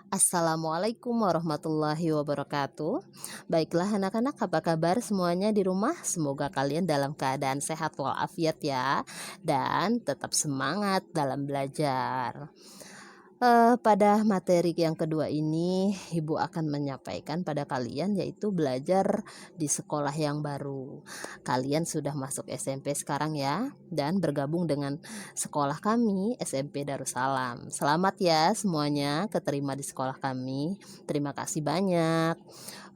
Assalamualaikum warahmatullahi wabarakatuh. Baiklah anak-anak, apa kabar semuanya di rumah? Semoga kalian dalam keadaan sehat walafiat ya, dan tetap semangat dalam belajar. Pada materi yang kedua ini, Ibu akan menyampaikan pada kalian yaitu belajar di sekolah yang baru. Kalian sudah masuk SMP sekarang ya, dan bergabung dengan sekolah kami SMP Darussalam. Selamat ya semuanya keterima di sekolah kami. Terima kasih banyak.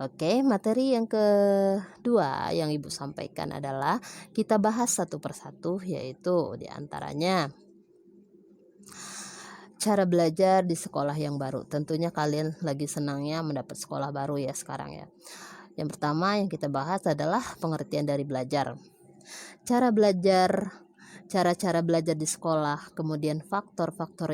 Oke, materi yang kedua yang Ibu sampaikan adalah kita bahas satu persatu, yaitu diantaranya cara belajar di sekolah yang baru. Tentunya kalian lagi senangnya mendapat sekolah baru ya sekarang ya. Yang pertama yang kita bahas adalah pengertian dari belajar. Cara belajar, cara-cara belajar di sekolah, kemudian faktor-faktor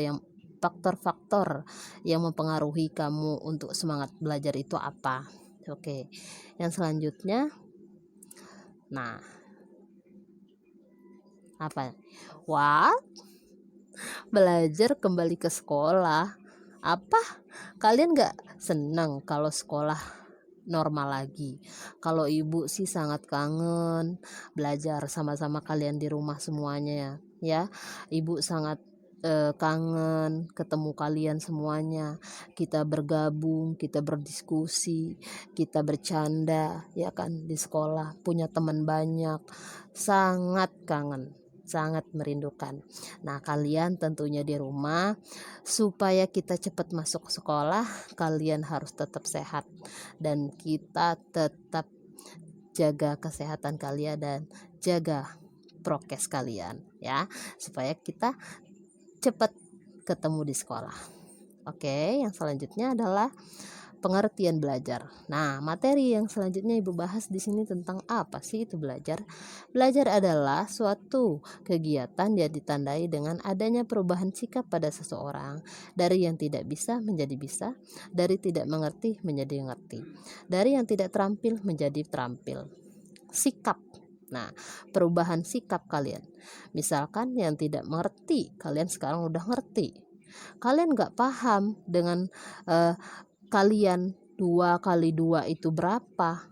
yang mempengaruhi kamu untuk semangat belajar itu apa. Oke. Yang selanjutnya, nah, apa? Wah, belajar kembali ke sekolah. Apa? Kalian gak senang kalau sekolah normal lagi? Kalau ibu sih sangat kangen belajar sama-sama kalian di rumah semuanya ya. Ya, ibu sangat kangen ketemu kalian semuanya. Kita bergabung, kita berdiskusi, kita bercanda ya kan di sekolah, punya teman banyak. Sangat kangen, sangat merindukan. Nah, kalian tentunya di rumah supaya kita cepat masuk sekolah, kalian harus tetap sehat dan kita tetap jaga kesehatan kalian dan jaga prokes kalian ya, supaya kita cepat ketemu di sekolah. Oke, yang selanjutnya adalah pengertian belajar. Nah, materi yang selanjutnya Ibu bahas di sini tentang apa sih itu belajar? Belajar adalah suatu kegiatan yang ditandai dengan adanya perubahan sikap pada seseorang dari yang tidak bisa menjadi bisa, dari tidak mengerti menjadi ngerti, dari yang tidak terampil menjadi terampil. Sikap. Nah, perubahan sikap kalian. Misalkan yang tidak mengerti, kalian sekarang udah ngerti. Kalian nggak paham dengan eh, kalian 2 kali 2 itu berapa,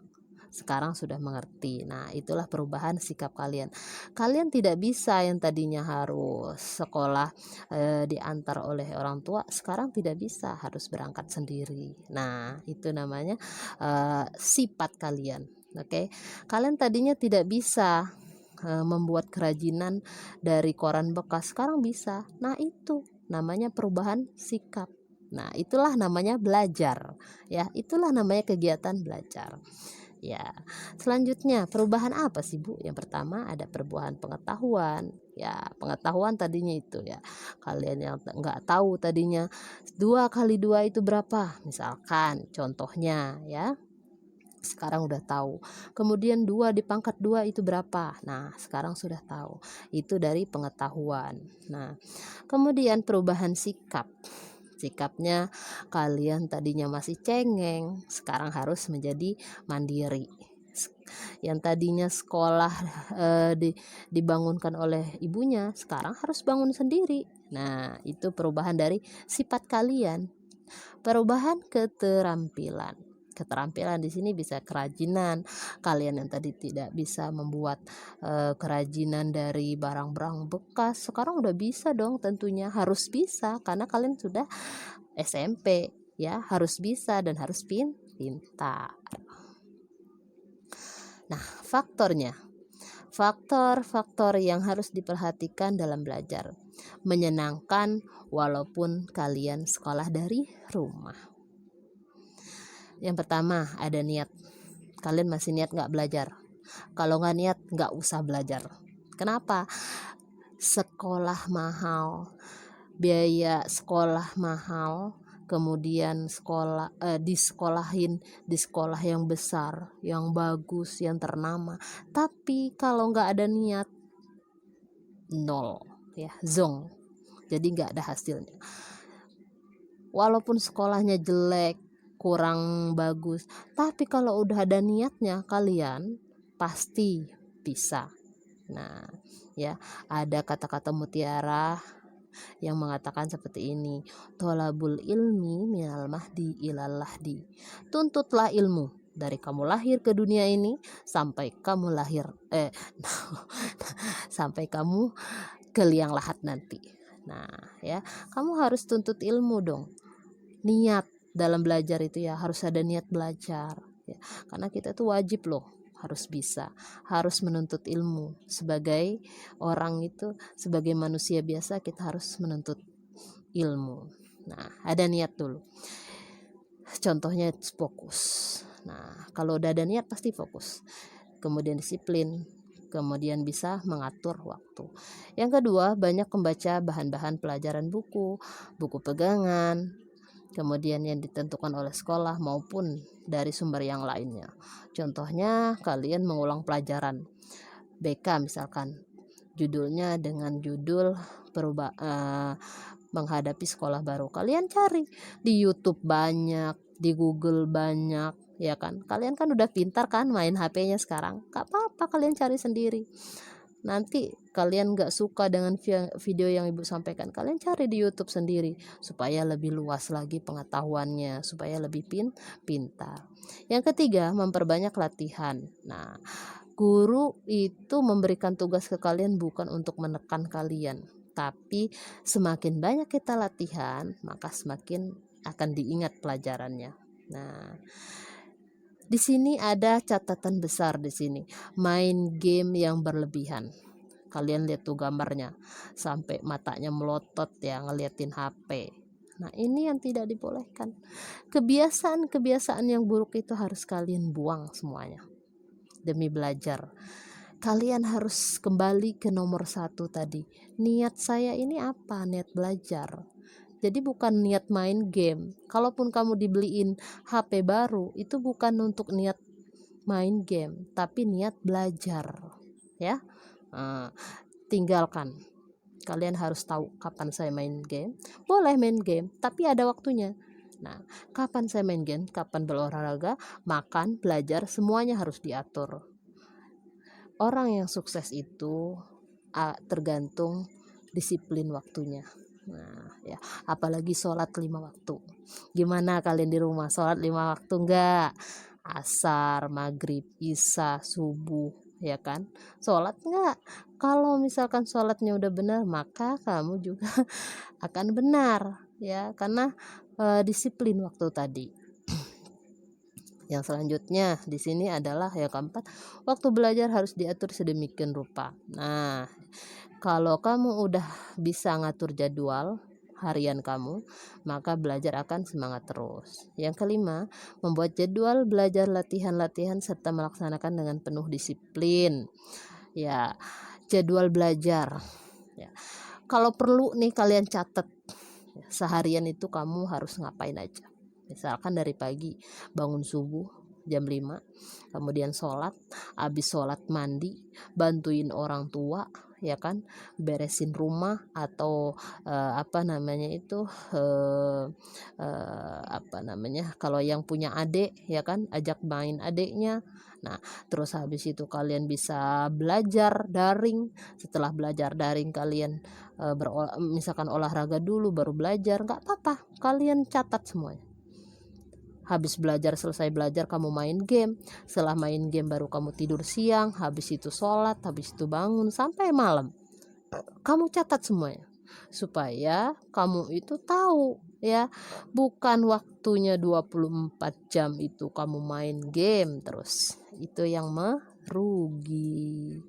sekarang sudah mengerti. Nah, itulah perubahan sikap kalian. Kalian tidak bisa yang tadinya harus sekolah diantar oleh orang tua, sekarang tidak bisa, harus berangkat sendiri. Nah, itu namanya sifat kalian. Oke. Kalian tadinya tidak bisa membuat kerajinan dari koran bekas, sekarang bisa. Nah, itu namanya perubahan sikap. Nah, itulah namanya belajar. Ya, itulah namanya kegiatan belajar. Ya, selanjutnya perubahan apa sih Bu? Yang pertama ada perubahan pengetahuan. Ya, pengetahuan tadinya itu ya. Kalian yang nggak tahu tadinya 2 kali 2 itu berapa? Misalkan contohnya ya. Sekarang udah tahu. Kemudian 2 dipangkat 2 itu berapa? Nah, sekarang sudah tahu. Itu dari pengetahuan. Nah, kemudian perubahan sikap. Sikapnya kalian tadinya masih cengeng, sekarang harus menjadi mandiri. Yang tadinya sekolah dibangunkan oleh ibunya, sekarang harus bangun sendiri. Nah, itu perubahan dari sifat kalian. Perubahan keterampilan. Keterampilan di sini bisa kerajinan. Kalian yang tadi tidak bisa membuat kerajinan dari barang-barang bekas, sekarang udah bisa dong, tentunya harus bisa karena kalian sudah SMP ya, harus bisa dan harus pintar. Nah, faktor-faktor yang harus diperhatikan dalam belajar. Menyenangkan walaupun kalian sekolah dari rumah. Yang pertama ada niat. Kalian masih niat gak belajar? Kalau gak niat gak usah belajar. Kenapa? Sekolah mahal, biaya sekolah mahal, kemudian disekolahin di sekolah yang besar, yang bagus, yang ternama, tapi kalau nggak ada niat, nol ya, zong, jadi nggak ada hasilnya. Walaupun sekolahnya jelek, kurang bagus, tapi kalau udah ada niatnya kalian pasti bisa. Nah ya, ada kata-kata mutiara, yang mengatakan seperti ini, tolabul ilmi minal mahdi ilal lahdi. Tuntutlah ilmu dari kamu lahir ke dunia ini sampai kamu lahir sampai kamu ke liang lahat nanti. Nah, ya, kamu harus tuntut ilmu dong. Niat dalam belajar itu ya harus ada niat belajar ya. Karena kita tuh wajib loh, harus bisa, harus menuntut ilmu. Sebagai orang itu, sebagai manusia biasa, kita harus menuntut ilmu. Nah, ada niat dulu. Contohnya fokus. Nah, kalau udah ada niat pasti fokus. Kemudian disiplin, kemudian bisa mengatur waktu. Yang kedua, banyak membaca bahan-bahan pelajaran buku pegangan, kemudian yang ditentukan oleh sekolah maupun dari sumber yang lainnya. Contohnya, kalian mengulang pelajaran BK misalkan, judulnya dengan judul menghadapi sekolah baru. Kalian cari di YouTube banyak, di Google banyak, ya kan? Kalian kan udah pintar kan main HP-nya sekarang. Gak apa-apa kalian cari sendiri. Nanti kalian gak suka dengan video yang ibu sampaikan, kalian cari di YouTube sendiri supaya lebih luas lagi pengetahuannya, supaya lebih pintar. Yang ketiga, memperbanyak latihan. Nah, guru itu memberikan tugas ke kalian bukan untuk menekan kalian, tapi semakin banyak kita latihan, maka semakin akan diingat pelajarannya. Nah, di sini ada catatan besar di sini, main game yang berlebihan. Kalian lihat tuh gambarnya, sampai matanya melotot ya ngeliatin HP. Nah, ini yang tidak dibolehkan. Kebiasaan-kebiasaan yang buruk itu harus kalian buang semuanya demi belajar. Kalian harus kembali ke nomor 1 tadi. Niat saya ini apa? Niat belajar. Jadi bukan niat main game. Kalaupun kamu dibeliin HP baru, itu bukan untuk niat main game, tapi niat belajar, ya. Tinggalkan. Kalian harus tahu kapan saya main game. Boleh main game, tapi ada waktunya. Nah, kapan saya main game, kapan berolahraga, makan, belajar, semuanya harus diatur. Orang yang sukses itu tergantung disiplin waktunya. Nah, ya, apalagi sholat 5 waktu. Gimana kalian di rumah sholat 5 waktu enggak? Asar, maghrib, isya, subuh, ya kan? Sholat enggak? Kalau misalkan sholatnya udah benar, maka kamu juga akan benar, ya, karena disiplin waktu tadi. Yang selanjutnya di sini adalah yang keempat, waktu belajar harus diatur sedemikian rupa. Nah, kalau kamu udah bisa ngatur jadwal harian kamu, maka belajar akan semangat terus. Yang kelima, membuat jadwal belajar, latihan-latihan serta melaksanakan dengan penuh disiplin. Ya, jadwal belajar. Ya. Kalau perlu nih kalian catat seharian itu kamu harus ngapain aja. Misalkan dari pagi bangun subuh jam 5, kemudian sholat, habis sholat mandi, bantuin orang tua, ya kan, beresin rumah atau kalau yang punya adik, ya kan, ajak main adiknya. Nah, terus habis itu kalian bisa belajar daring. Setelah belajar daring kalian misalkan olahraga dulu baru belajar, nggak apa-apa, kalian catat semuanya. Habis belajar, selesai belajar kamu main game, setelah main game baru kamu tidur siang, habis itu sholat, habis itu bangun sampai malam. Kamu catat semuanya supaya kamu itu tahu, ya, bukan waktunya 24 jam itu kamu main game terus. Itu yang merugi.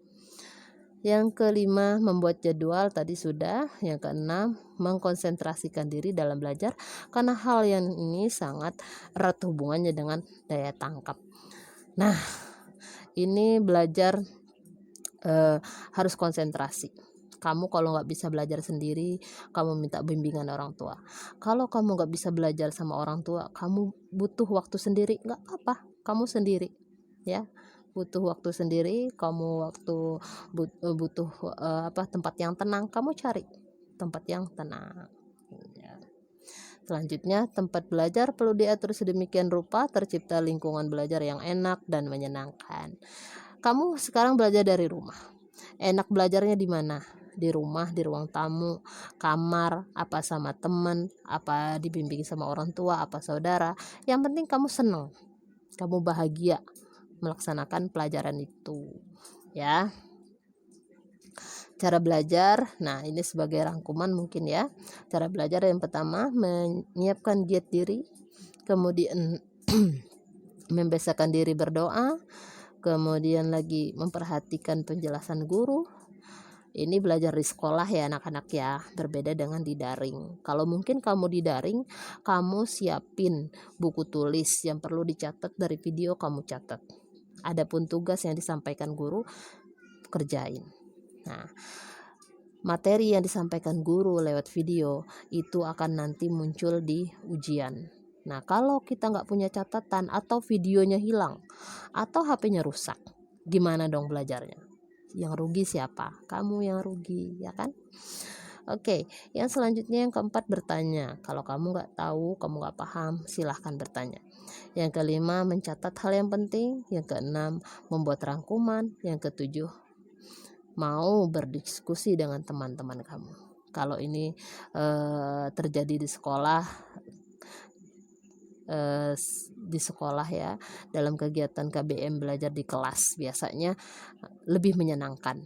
Yang kelima, membuat jadwal tadi sudah. Yang keenam, mengkonsentrasikan diri dalam belajar, karena hal yang ini sangat erat hubungannya dengan daya tangkap. Nah, ini belajar harus konsentrasi. Kamu kalau nggak bisa belajar sendiri, kamu minta bimbingan orang tua. Kalau kamu nggak bisa belajar sama orang tua, kamu butuh waktu sendiri, nggak apa-apa, kamu sendiri, ya. Butuh waktu sendiri, kamu butuh tempat yang tenang, kamu cari tempat yang tenang, ya. Selanjutnya, tempat belajar perlu diatur sedemikian rupa tercipta lingkungan belajar yang enak dan menyenangkan. Kamu sekarang belajar dari rumah, enak belajarnya di mana? di rumah, di ruang tamu, kamar, apa sama teman, apa dibimbing sama orang tua, apa saudara. Yang penting kamu senang, kamu bahagia melaksanakan pelajaran itu, ya. Cara belajar, nah ini sebagai rangkuman mungkin ya. Cara belajar yang pertama, menyiapkan diet diri, kemudian membiasakan diri berdoa, kemudian lagi memperhatikan penjelasan guru. Ini belajar di sekolah ya anak-anak ya, berbeda dengan di daring. Kalau mungkin kamu di daring, kamu siapin buku tulis yang perlu dicatat dari video, kamu catat. Adapun tugas yang disampaikan guru, kerjain. Nah, materi yang disampaikan guru lewat video itu akan nanti muncul di ujian. Nah, kalau kita nggak punya catatan atau videonya hilang atau HP-nya rusak, gimana dong belajarnya? Yang rugi siapa? Kamu yang rugi, ya kan? Oke, yang selanjutnya yang keempat, bertanya. Kalau kamu nggak tahu, kamu nggak paham, silahkan bertanya. Yang kelima, mencatat hal yang penting. Yang keenam, membuat rangkuman. Yang ketujuh, mau berdiskusi dengan teman-teman kamu. Kalau ini terjadi di sekolah ya, dalam kegiatan KBM belajar di kelas biasanya lebih menyenangkan.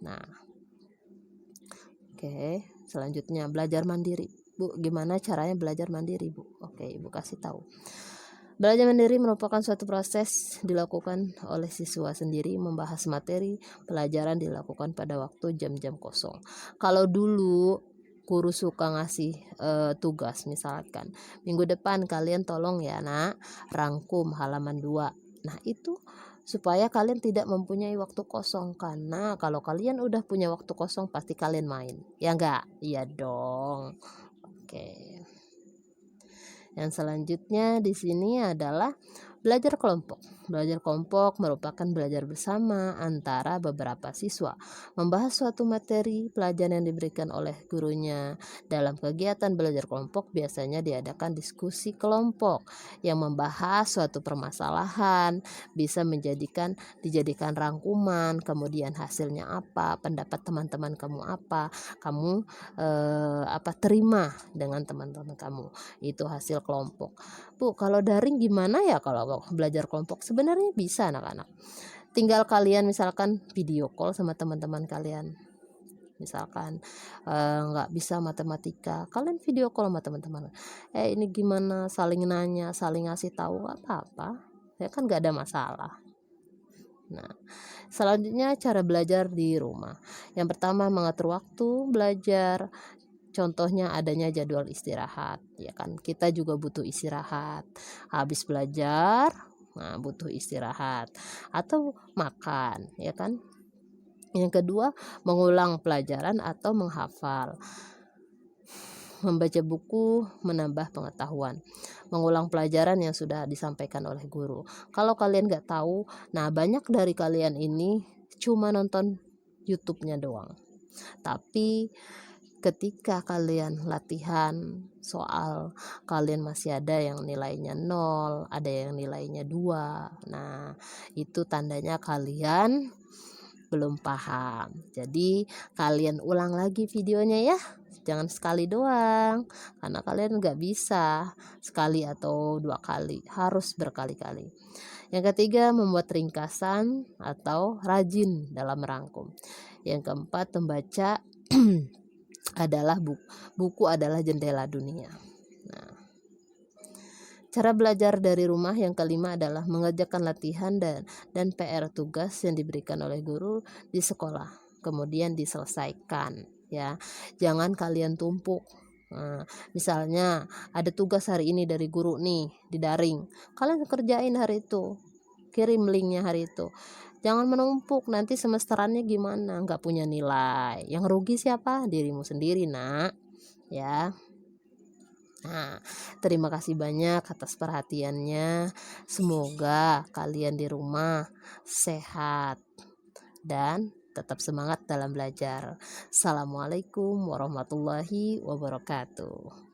Nah, oke, selanjutnya belajar mandiri. Bu, gimana caranya belajar mandiri, Bu? Oke, Ibu kasih tahu. Belajar mandiri merupakan suatu proses dilakukan oleh siswa sendiri, membahas materi pelajaran dilakukan pada waktu jam-jam kosong. Kalau dulu guru suka ngasih tugas, misalkan minggu depan kalian tolong ya nak rangkum halaman 2. Nah, itu supaya kalian tidak mempunyai waktu kosong, karena kalau kalian udah punya waktu kosong pasti kalian main, ya enggak? Iya dong. Oke. Yang selanjutnya di sini adalah belajar kelompok. Belajar kelompok merupakan belajar bersama antara beberapa siswa, membahas suatu materi pelajaran yang diberikan oleh gurunya. Dalam kegiatan belajar kelompok biasanya diadakan diskusi kelompok yang membahas suatu permasalahan, bisa dijadikan rangkuman, kemudian hasilnya apa, pendapat teman-teman kamu apa, kamu terima dengan teman-teman kamu. Itu hasil kelompok. Bu, kalau daring gimana ya kalau belajar kelompok? Sebenarnya bisa anak-anak. Tinggal kalian misalkan video call sama teman-teman kalian. Misalkan nggak bisa matematika, kalian video call sama teman-teman. Ini gimana, saling nanya, saling ngasih tahu, nggak apa-apa. Ya kan nggak ada masalah. Nah, selanjutnya cara belajar di rumah. Yang pertama, mengatur waktu belajar. Contohnya adanya jadwal istirahat, ya kan? Kita juga butuh istirahat. Habis belajar, nah butuh istirahat atau makan, ya kan? Yang kedua, mengulang pelajaran atau menghafal. Membaca buku menambah pengetahuan. Mengulang pelajaran yang sudah disampaikan oleh guru. Kalau kalian nggak tahu, nah banyak dari kalian ini cuma nonton YouTube-nya doang. Tapi ketika kalian latihan soal, kalian masih ada yang nilainya 0, ada yang nilainya 2. Nah, itu tandanya kalian belum paham. Jadi kalian ulang lagi videonya ya. Jangan sekali doang, karena kalian nggak bisa sekali atau 2 kali, harus berkali-kali. Yang ketiga, membuat ringkasan atau rajin dalam merangkum. Yang keempat, membaca adalah buku adalah jendela dunia. Nah, cara belajar dari rumah yang kelima adalah mengerjakan latihan dan PR tugas yang diberikan oleh guru di sekolah, kemudian diselesaikan ya. Jangan kalian tumpuk. Nah, misalnya ada tugas hari ini dari guru nih di daring, kalian kerjain hari itu, kirim linknya hari itu. Jangan menumpuk, nanti semesterannya gimana, nggak punya nilai. Yang rugi siapa? Dirimu sendiri nak, ya. Nah, terima kasih banyak atas perhatiannya. Semoga kalian di rumah sehat dan tetap semangat dalam belajar. Assalamualaikum warahmatullahi wabarakatuh.